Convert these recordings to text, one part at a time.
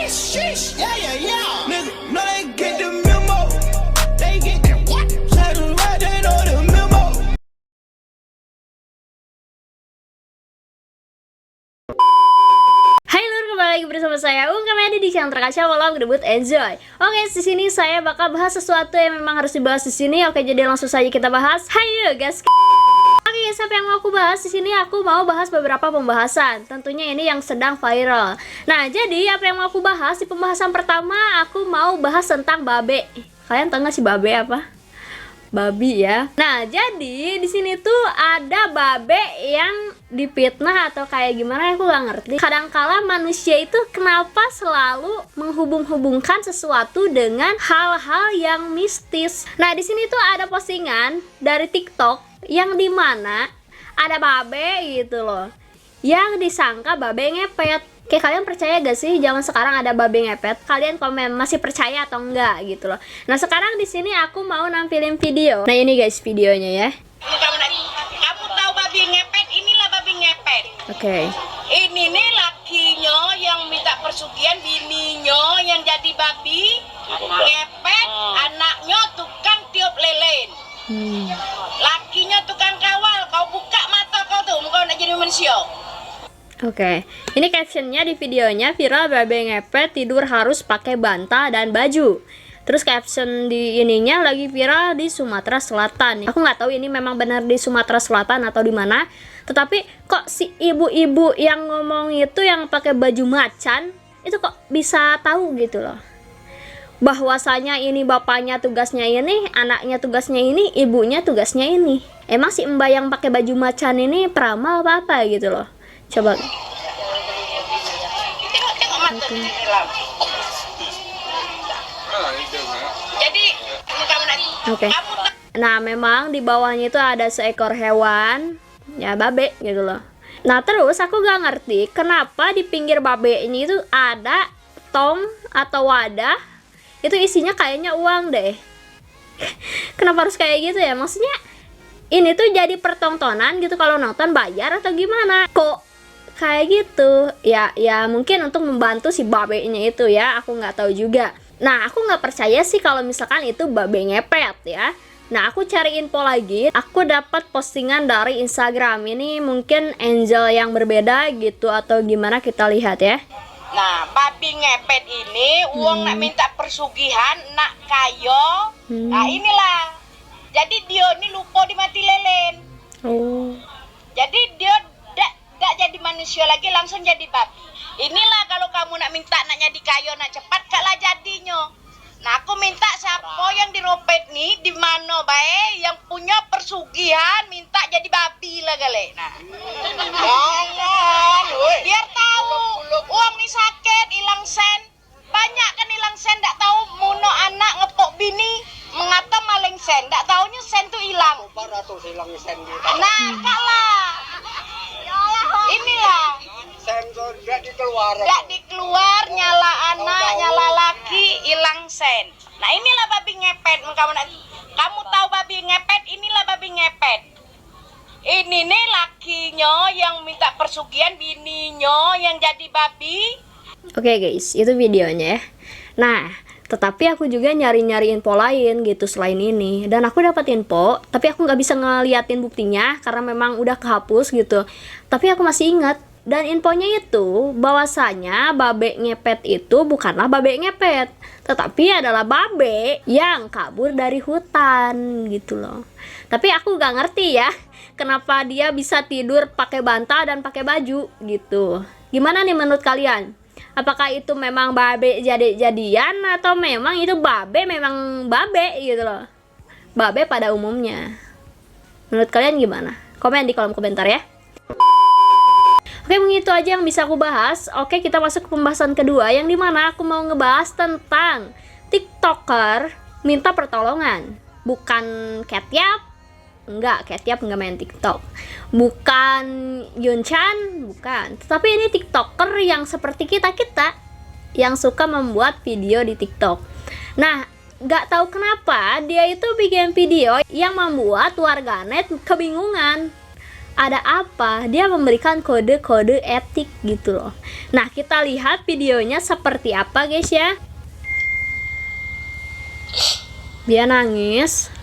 sheesh, yeah, yeah, yeah. Nigga, no, they get the memo. They get the what? Say the right, they know the memo. Hai lur, kembali lagi bersama saya Kamedi di channel terkacau malam debut enjoy. Oke, di sini saya bakal bahas sesuatu yang memang harus dibahas di sini. Oke, jadi langsung saja kita bahas. Hayo guys. Oke guys, apa yang mau aku bahas di sini? Aku mau bahas beberapa pembahasan. Tentunya ini yang sedang viral. Nah, jadi apa yang mau aku bahas di pembahasan pertama? Aku mau bahas tentang babe. Kalian tahu nggak sih babe apa? Babi ya. Nah, jadi di sini tuh ada babe yang dipitnah atau kayak gimana, aku gak ngerti. Kadangkala manusia itu kenapa selalu menghubung-hubungkan sesuatu dengan hal-hal yang mistis. Nah, di sini tuh ada postingan dari TikTok yang dimana ada babe gitu loh, yang disangka babe ngepet. Kayak kalian percaya gak sih zaman sekarang ada babe ngepet? Kalian komen masih percaya atau enggak gitu loh. Nah, sekarang di sini aku mau nampilin video. Nah, ini guys videonya ya. Kamu tahu babi ngepet? Inilah babi ngepet. Oke. Ini nih lakinya yang minta persugihan, bininya yang jadi babi ngepet, anaknya tukang tiup lilin. Lakinya tukang kawal. Kau buka mata kau tuh, kau nak jadi manusia. Oke, ini captionnya di videonya, viral babe ngepet tidur harus pakai bantal dan baju. Terus caption di ininya lagi viral di Sumatera Selatan. Aku nggak tahu ini memang benar di Sumatera Selatan atau di mana. Tetapi kok si ibu-ibu yang ngomong itu yang pakai baju macan itu kok bisa tahu gitu loh, bahwasanya ini bapaknya tugasnya ini, anaknya tugasnya ini, ibunya tugasnya ini. Emang si mbak yang pakai baju macan ini peramal apa gitu loh. Coba. Tengok mata di dalam. Jadi kamu nak. Oke. Nah, memang di bawahnya itu ada seekor hewan, ya babe gitu loh. Nah, terus aku gak ngerti kenapa di pinggir babe ini itu ada tong atau wadah. Itu isinya kayaknya uang deh. Kenapa harus kayak gitu ya? Maksudnya ini tuh jadi pertontonan gitu, kalau nonton bayar atau gimana? Kok kayak gitu? Ya mungkin untuk membantu si babenya itu ya, aku nggak tahu juga. Nah, aku nggak percaya sih kalau misalkan itu babe ngepet ya. Nah, aku cari info lagi, aku dapat postingan dari Instagram. Ini mungkin angel yang berbeda gitu atau gimana, kita lihat ya. Nah, babi ngepet ini uang nak minta persugihan, nak kayo. Nah, inilah. Jadi dia ini lupa dimati lelen. Oh. Jadi dia tidak jadi manusia lagi, langsung jadi babi. Inilah kalau kamu nak minta nak jadi kayo, nak cepat kalah jadinya. Nah, aku minta siapa yang diropet nih, di mana bae yang punya persugihan minta jadi babi lah gale. Nah. Jangan, biar tahu uang nih sakit, hilang sen. Banyak kan hilang sen, ndak tahu muno anak ngepok bini, mengata maling sen, ndak taunya sen tuh hilang. Nah, kalah. Inilah. Sen tidak dikeluar. Ndak dikeluar, nyala anak, nyala laki, hilang sen. Nah, inilah babi ngepet. Kamu tahu babi ngepet? Inilah babi ngepet. Ini nih lakinya yang minta persugihan, bininya yang jadi babi. Oke guys, itu videonya ya. Nah, tetapi aku juga nyari-nyari info lain gitu selain ini. Dan aku dapat info, tapi aku nggak bisa ngeliatin buktinya karena memang udah kehapus gitu. Tapi aku masih ingat. Dan infonya itu bahwasanya babe ngepet itu bukanlah babe ngepet, tetapi adalah babe yang kabur dari hutan gitu loh. Tapi aku gak ngerti ya, kenapa dia bisa tidur pakai bantal dan pakai baju gitu. Gimana nih menurut kalian? Apakah itu memang babe jadi-jadian atau memang itu babe memang babe gitu loh, babe pada umumnya? Menurut kalian gimana? Komen di kolom komentar ya. Oke, mungkin itu aja yang bisa aku bahas. Oke, kita masuk ke pembahasan kedua, yang dimana aku mau ngebahas tentang TikToker minta pertolongan. Bukan Catyap, enggak, Catyap enggak main TikTok. Bukan Yunchan, bukan. Tetapi ini TikToker yang seperti kita-kita, yang suka membuat video di TikTok. Nah, nggak tahu kenapa dia itu bikin video yang membuat warganet kebingungan. ada apa? Dia memberikan kode-kode etik gitu loh. Nah, kita lihat videonya seperti apa guys ya. Dia nangis.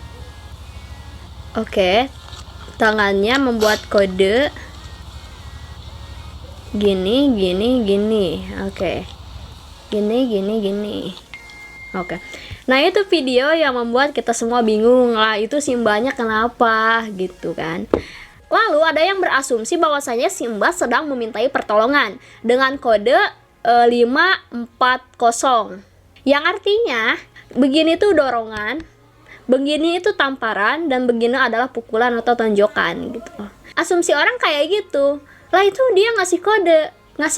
Oke, tangannya membuat kode gini. Oke, gini. Oke. Nah, itu video yang membuat kita semua bingung lah, itu si mbaknya kenapa gitu kan. Lalu ada yang berasumsi bahwasanya si mbak sedang memintai pertolongan dengan kode 540, yang artinya begini tuh dorongan, begini itu tamparan, dan begini adalah pukulan atau tonjokan gitu. Asumsi orang kayak gitu. Lah itu dia ngasih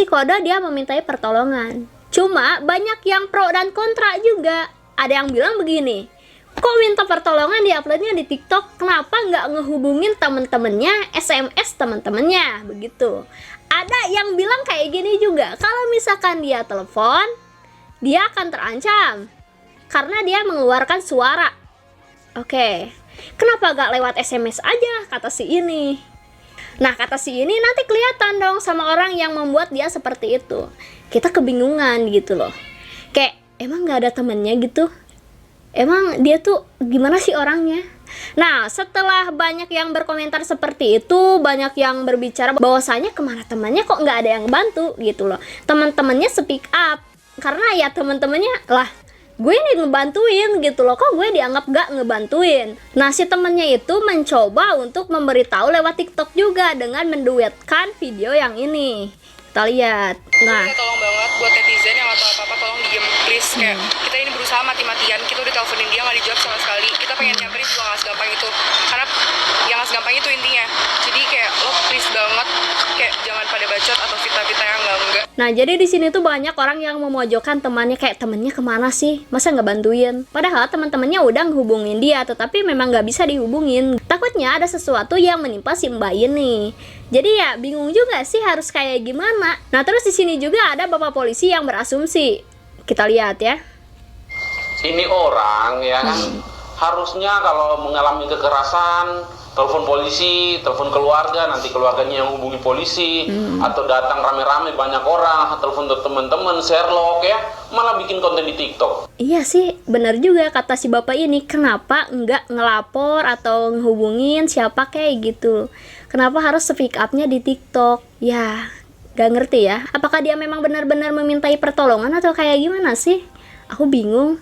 kode dia memintai pertolongan. Cuma banyak yang pro dan kontra juga. Ada yang bilang begini, kok minta pertolongan diuploadnya di TikTok, kenapa nggak ngehubungin temen-temennya, SMS temen-temennya, begitu. Ada yang bilang kayak gini juga, kalau misalkan dia telepon, dia akan terancam karena dia mengeluarkan suara. Oke, kenapa gak lewat SMS aja, kata si ini. Nah, kata si ini nanti kelihatan dong sama orang yang membuat dia seperti itu. Kita kebingungan gitu loh. Kayak, emang gak ada temennya gitu? Emang dia tuh gimana sih orangnya? Nah, setelah banyak yang berkomentar seperti itu, banyak yang berbicara bahwasanya kemana temannya kok nggak ada yang bantu gitu loh. Teman-temannya speak up. Karena ya teman-temannya lah, gue ini ngebantuin gitu loh, kok gue dianggap gak ngebantuin. Nah, si temennya itu mencoba untuk memberitahu lewat TikTok juga dengan menduetkan video yang ini. Kita lihat. Nah, tolong banget buat netizen yang atau apa-apa, tolong diem please. Kayak kita ini berusaha mati-matian, kita udah teleponin dia nggak dijawab sama sekali. Kita pengen nyamperin juga nggak segampang itu, karena yang nggak segampang itu intinya. Jadi kayak lo please banget, kayak jangan pada bacot atau fitnah-fitnah yang enggak. Nah, jadi di sini tuh banyak orang yang memojokkan temannya, kayak temennya kemana sih? Masa nggak bantuin? Padahal teman-temannya udah ngehubungin dia, tetapi memang nggak bisa dihubungin. Takutnya ada sesuatu yang menimpa si mbak ini. Jadi ya bingung juga sih harus kayak gimana. Nah, terus di sini juga ada bapak polisi yang berasumsi. Kita lihat ya. Ini orang ya kan harusnya kalau mengalami kekerasan telepon polisi, telepon keluarga, nanti keluarganya yang hubungi polisi, atau datang rame-rame banyak orang, telepon teman-teman, Sherlock ya, malah bikin konten di TikTok. Iya sih, benar juga kata si bapak ini, kenapa nggak ngelapor atau ngehubungin siapa kayak gitu? Kenapa harus speak up-nya di TikTok? Ya, gak ngerti ya. Apakah dia memang benar-benar memintai pertolongan atau kayak gimana sih? Aku bingung.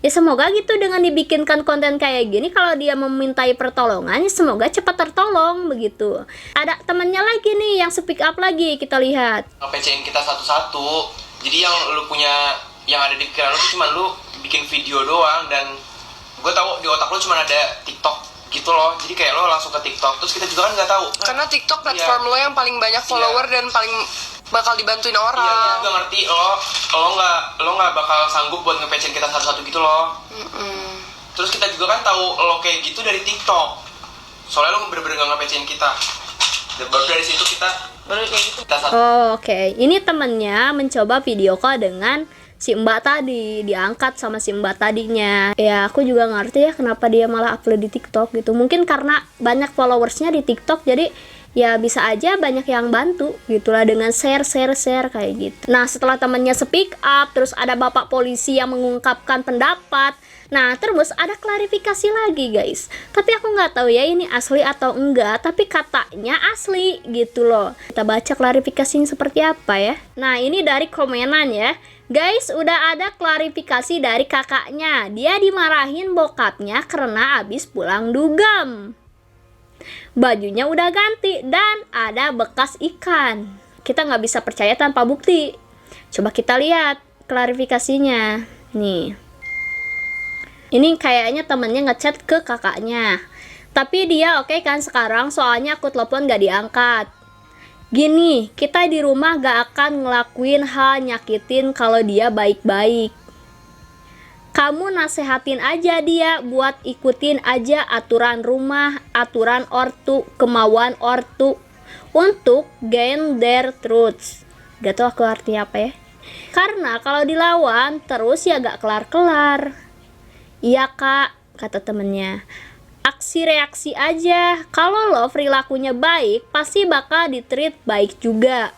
Ya semoga gitu dengan dibikinkan konten kayak gini, kalau dia memintai pertolongan, semoga cepat tertolong begitu. Ada temannya lagi nih yang speak up lagi, kita lihat. Nge-PC-in kita satu-satu. Jadi yang lu punya, yang ada di pikiran lu tuh cuma lu bikin video doang, dan gue tahu di otak lu cuma ada TikTok gitu loh. Jadi kayak lo langsung ke TikTok, terus kita juga kan nggak tahu. Karena TikTok platform lo yang paling banyak follower dan paling bakal dibantuin orang. Iya, gue ngerti lo nggak bakal sanggup buat nge-PC-in kita satu-satu gitu loh. Terus kita juga kan tahu lo kayak gitu dari TikTok. Soalnya lo bener-bener nggak nge-PC-in kita. Dan baru dari situ kita baru kayak gitu. Oke. Ini temennya mencoba video call dengan si mbak tadi, diangkat sama si mbak tadinya. Ya aku juga ngerti ya kenapa dia malah upload di TikTok gitu. Mungkin karena banyak followersnya di TikTok, jadi ya bisa aja banyak yang bantu gitulah dengan share kayak gitu. Nah, setelah temannya speak up, terus ada bapak polisi yang mengungkapkan pendapat. Nah, terus ada klarifikasi lagi guys. Tapi aku nggak tahu ya ini asli atau enggak, tapi katanya asli gitu loh. Kita baca klarifikasinya seperti apa ya. Nah, ini dari komenan ya. Guys, udah ada klarifikasi dari kakaknya. Dia dimarahin bokapnya karena abis pulang dugem. Bajunya udah ganti dan ada bekas ikan. Kita nggak bisa percaya tanpa bukti. Coba kita lihat klarifikasinya. Nih. Ini kayaknya temennya ngechat ke kakaknya. Tapi dia oke kan sekarang, soalnya aku telepon gak diangkat. Gini, kita di rumah gak akan ngelakuin hal nyakitin kalau dia baik-baik. Kamu nasehatin aja dia buat ikutin aja aturan rumah, aturan ortu, kemauan ortu untuk gain their truths. Gak tau aku artinya apa ya. Karena kalau dilawan terus ya gak kelar-kelar. Iya kak, kata temennya. reaksi aja. Kalau lo perilakunya baik, pasti bakal ditreat baik juga.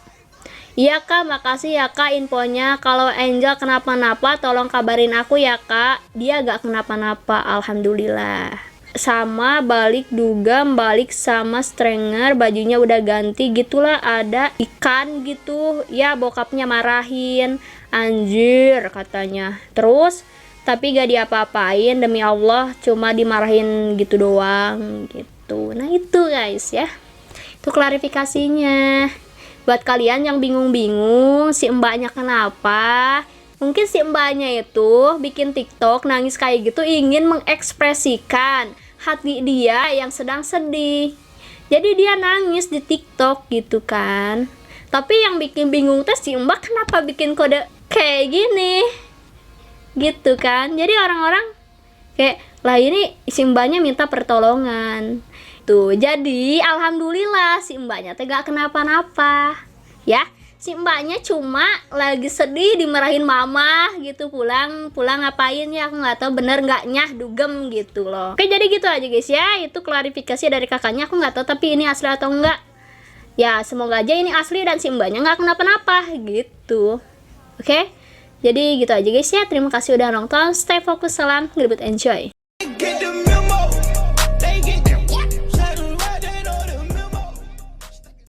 Iya kak, makasih ya kak infonya. Kalau Angel kenapa-napa tolong kabarin aku ya kak. Dia gak kenapa-napa, alhamdulillah. Sama balik dugem, balik sama Stranger, bajunya udah ganti gitulah, ada ikan gitu. Ya bokapnya marahin, anjir katanya. Terus tapi gak diapa-apain, demi Allah, cuma dimarahin gitu doang gitu. Nah itu guys ya, itu klarifikasinya. Buat kalian yang bingung-bingung si mbaknya kenapa, mungkin si mbaknya itu bikin TikTok nangis kayak gitu ingin mengekspresikan hati dia yang sedang sedih. Jadi dia nangis di TikTok gitu kan. Tapi yang bikin bingung tuh si mbak kenapa bikin kode kayak gini gitu kan. Jadi orang-orang kayak, lah ini si mbaknya minta pertolongan tuh. Jadi alhamdulillah si mbaknya teh gak kenapa-napa ya. Si mbaknya cuma lagi sedih dimarahin mama gitu, pulang ngapain ya, aku nggak tahu, bener nggak nyah dugem gitu loh. Oke, jadi gitu aja guys ya, itu klarifikasi dari kakaknya. Aku nggak tahu tapi ini asli atau enggak ya, semoga aja ini asli dan si mbaknya nggak kenapa-napa gitu. Oke, jadi gitu aja guys ya, terima kasih udah nonton. Stay fokus, salam, ngelibet, enjoy. Get the